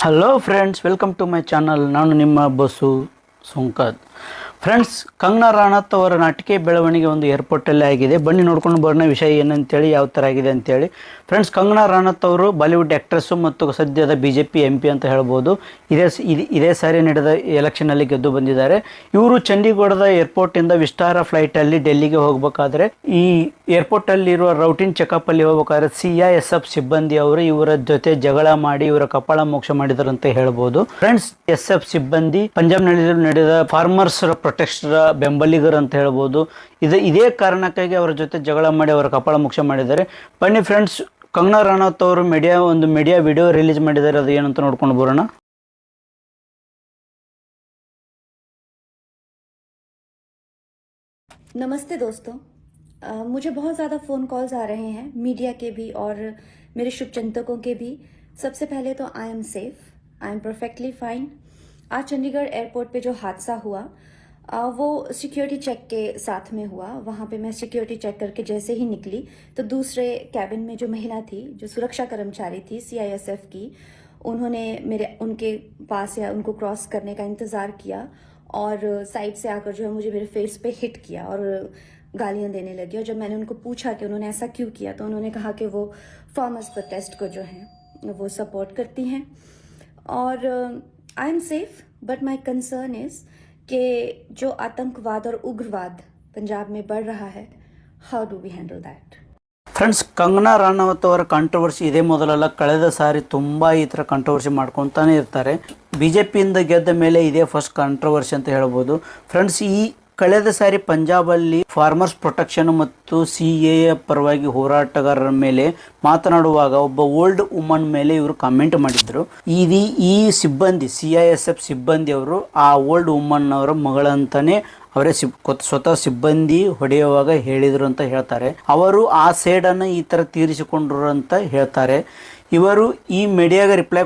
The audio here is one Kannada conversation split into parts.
Hello friends, welcome to my channel. ನಾನು ನಿಮ್ಮ ಬಸ್ಸು ಸುಂಕದ್. ಫ್ರೆಂಡ್ಸ್, ಕಂಗನಾ ರಾಣಾತ್ ಅವರ ನಾಟಿಕೆ ಬೆಳವಣಿಗೆ ಒಂದು ಏರ್ಪೋರ್ಟಲ್ಲೇ ಆಗಿದೆ. ಬನ್ನಿ ನೋಡ್ಕೊಂಡು ಬರೋಣ ವಿಷಯ ಏನಂತೇಳಿ, ಯಾವ ಥರ ಆಗಿದೆ ಅಂತೇಳಿ. ಫ್ರೆಂಡ್ಸ್, ಕಂಗನಾ ರಾಣಾತ್ ಅವರು ಬಾಲಿವುಡ್ ಆ್ಯಕ್ಟ್ರೆಸ್ಸು ಮತ್ತು ಸದ್ಯದ BJP MP ಅಂತ ಹೇಳ್ಬೋದು. ಇದೇ ಸಾರಿ ನಡೆದ ಎಲೆಕ್ಷನಲ್ಲಿ ಗೆದ್ದು ಬಂದಿದ್ದಾರೆ. ಇವರು ಚಂಡೀಗಢದ ಏರ್ಪೋರ್ಟಿಂದ ವಿಸ್ಟಾರ ಫ್ಲೈಟಲ್ಲಿ ಡೆಲ್ಲಿಗೆ ಹೋಗಬೇಕಾದ್ರೆ ಈ ಏರ್ಪೋರ್ಟಲ್ಲಿರುವ ರೌಟಿನ್ ಚೆಕಪ್ಪಲ್ಲಿ ಹೋಗಬೇಕಾದ್ರೆ CISF ಸಿಬ್ಬಂದಿ ಅವರು ಇವರ ಜೊತೆ ಜಗಳ ಮಾಡಿ ಇವರ ಕಪಾಳ ಮೋಕ್ಷ ಮಾಡಿದರು ಅಂತ ಹೇಳ್ಬೋದು. ಫ್ರೆಂಡ್ಸ್, SF ಸಿಬ್ಬಂದಿ ಪಂಜಾಬ್ನಲ್ಲಿ ನಡೆದ ಫಾರ್ಮರ್ಸ್ ಪ್ರೊಟೆಸ್ಟ್ ಬೆಂಬಲಿಗರು ಅಂತ ಹೇಳ್ಬೋದು. ಇದೇ ಕಾರಣಕ್ಕಾಗಿ ಅವರ ಜೊತೆ ಜಗಳ ಮಾಡಿ ಅವರ ಕಪಾಳ ಮೋಕ್ಷ ಮಾಡಿದ್ದಾರೆ. ಬನ್ನಿ ಫ್ರೆಂಡ್ಸ್, ಕಂಗನಾ ರಾಣಾತ್ ಅವರು ಮೀಡಿಯಾ ವಿಡಿಯೋ ರಿಲೀಸ್ ಮಾಡಿದ್ದಾರೆ. ಅದು ಏನಂತ ನೋಡ್ಕೊಂಡು ಬರೋಣ. नमस्ते दोस्तों, मुझे बहुत ज़्यादा फ़ोन कॉल्स आ रहे हैं, मीडिया के भी और मेरे शुभचिंतकों के भी. सबसे पहले तो I am safe, I am perfectly fine. आज चंडीगढ़ एयरपोर्ट पे जो हादसा हुआ वो सिक्योरिटी चेक के साथ में हुआ. वहाँ पे मैं सिक्योरिटी चेक करके जैसे ही निकली तो दूसरे कैबिन में जो महिला थी, जो सुरक्षा कर्मचारी थी CISF की, उन्होंने उनके पास या उनको क्रॉस करने का इंतज़ार किया और साइड से आकर जो है मुझे मेरे फेस पे हिट किया और गालियां देने लगी. और जब मैंने उनको पूछा कि उन्होंने ऐसा क्यों किया तो उन्होंने कहा कि वो फार्मर्स प्रोटेस्ट को जो है वो सपोर्ट करती हैं. और I am safe, but my concern is कि जो आतंकवाद और उग्रवाद पंजाब में बढ़ रहा है, how do we handle that. Friends, Kangana Ranaut ಅವರ ಕಾಂಟ್ರವರ್ಸಿ ಇದೇ ಮೊದಲಲ್ಲ. ಕಳೆದ ಸಾರಿ ತುಂಬ ಈ ಥರ ಕಾಂಟ್ರವರ್ಸಿ ಮಾಡ್ಕೊತಾನೆ ಇರ್ತಾರೆ. BJPಯಿಂದ ಗೆದ್ದ ಮೇಲೆ ಇದೇ ಫಸ್ಟ್ ಕಾಂಟ್ರವರ್ಸಿ ಅಂತ ಹೇಳ್ಬೋದು. ಫ್ರೆಂಡ್ಸ್, ಈ ಕಳೆದ ಸಾರಿ ಪಂಜಾಬಲ್ಲಿ ಫಾರ್ಮರ್ಸ್ ಪ್ರೊಟೆಕ್ಷನ್ ಮತ್ತು CAA ಪರವಾಗಿ ಹೋರಾಟಗಾರರ ಮೇಲೆ ಮಾತನಾಡುವಾಗ ಒಬ್ಬ ಓಲ್ಡ್ ವುಮನ್ ಮೇಲೆ ಇವರು ಕಾಮೆಂಟ್ ಮಾಡಿದ್ರು. ಈ ಸಿಬ್ಬಂದಿ CISF ಸಿಬ್ಬಂದಿ ಅವರು ಆ ಓಲ್ಡ್ ವುಮನ್ ಅವರ ಮಗಳಂತಾನೆ ಅವರೇ ಸ್ವತಃ ಸಿಬ್ಬಂದಿ ಹೊಡೆಯುವಾಗ ಹೇಳಿದರು ಅಂತ ಹೇಳ್ತಾರೆ. ಅವರು ಆ ಸೇಡನ್ನು ಈ ಥರ ತೀರಿಸಿಕೊಂಡ್ರು ಅಂತ ಹೇಳ್ತಾರೆ. ಇವರು ಈ ಮೀಡಿಯಾಗೆ ರಿಪ್ಲೈ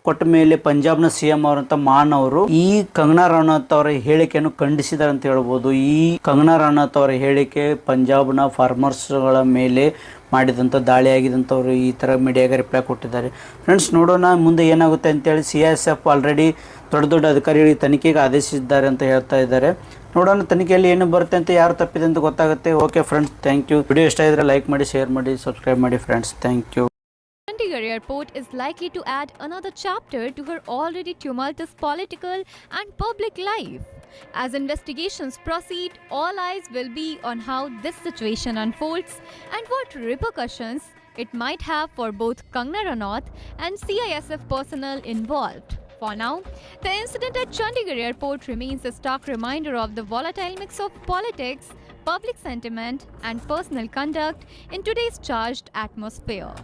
ಕೊಟ್ಟ ಮೇಲೆ ಪಂಜಾಬ್ನ CM ಅವರಂತ ಮಾನ್ ಅವರು ಈ ಕಂಗನಾ ರಾಣಾತ್ ಅವರ ಹೇಳಿಕೆಯನ್ನು ಖಂಡಿಸಿದ್ದಾರೆ ಅಂತ ಹೇಳ್ಬೋದು. ಈ ಕಂಗನಾ ರಾಣಾತ್ ಅವರ ಹೇಳಿಕೆ ಪಂಜಾಬ್ನ ಫಾರ್ಮರ್ಸ್ಗಳ ಮೇಲೆ ಮಾಡಿದಂಥ ದಾಳಿಯಾಗಿದ್ದಂಥ ಅವರು ಈ ಥರ ಮೀಡಿಯಾಗೆ ರಿಪ್ಲೈ ಕೊಟ್ಟಿದ್ದಾರೆ. ಫ್ರೆಂಡ್ಸ್, ನೋಡೋಣ ಮುಂದೆ ಏನಾಗುತ್ತೆ ಅಂತೇಳಿ. CISF ಆಲ್ರೆಡಿ ದೊಡ್ಡ ಅಧಿಕಾರಿಗಳಿಗೆ ತನಿಖೆಗೆ ಆದೇಶಿಸಿದ್ದಾರೆ ಅಂತ ಹೇಳ್ತಾ ಇದ್ದಾರೆ. ನೋಡೋಣ ತನಿಖೆಯಲ್ಲಿ ಏನು ಬರುತ್ತೆ ಅಂತ, ಯಾರು ತಪ್ಪಿದೆ ಅಂತ ಗೊತ್ತಾಗುತ್ತೆ. Okay friends, thank you. Video ಇಷ್ಟ ಇದ್ದರೆ ಲೈಕ್ ಮಾಡಿ, ಶೇರ್ ಮಾಡಿ, ಸಬ್ಸ್ಕ್ರೈಬ್ ಮಾಡಿ friends. Thank you. Chandigarh Airport is likely to add another chapter to her already tumultuous political and public life. As investigations proceed, all eyes will be on how this situation unfolds and what repercussions it might have for both Kangana Ranaut and CISF personnel involved. For now, the incident at Chandigarh Airport remains a stark reminder of the volatile mix of politics, public sentiment, and personal conduct in today's charged atmosphere.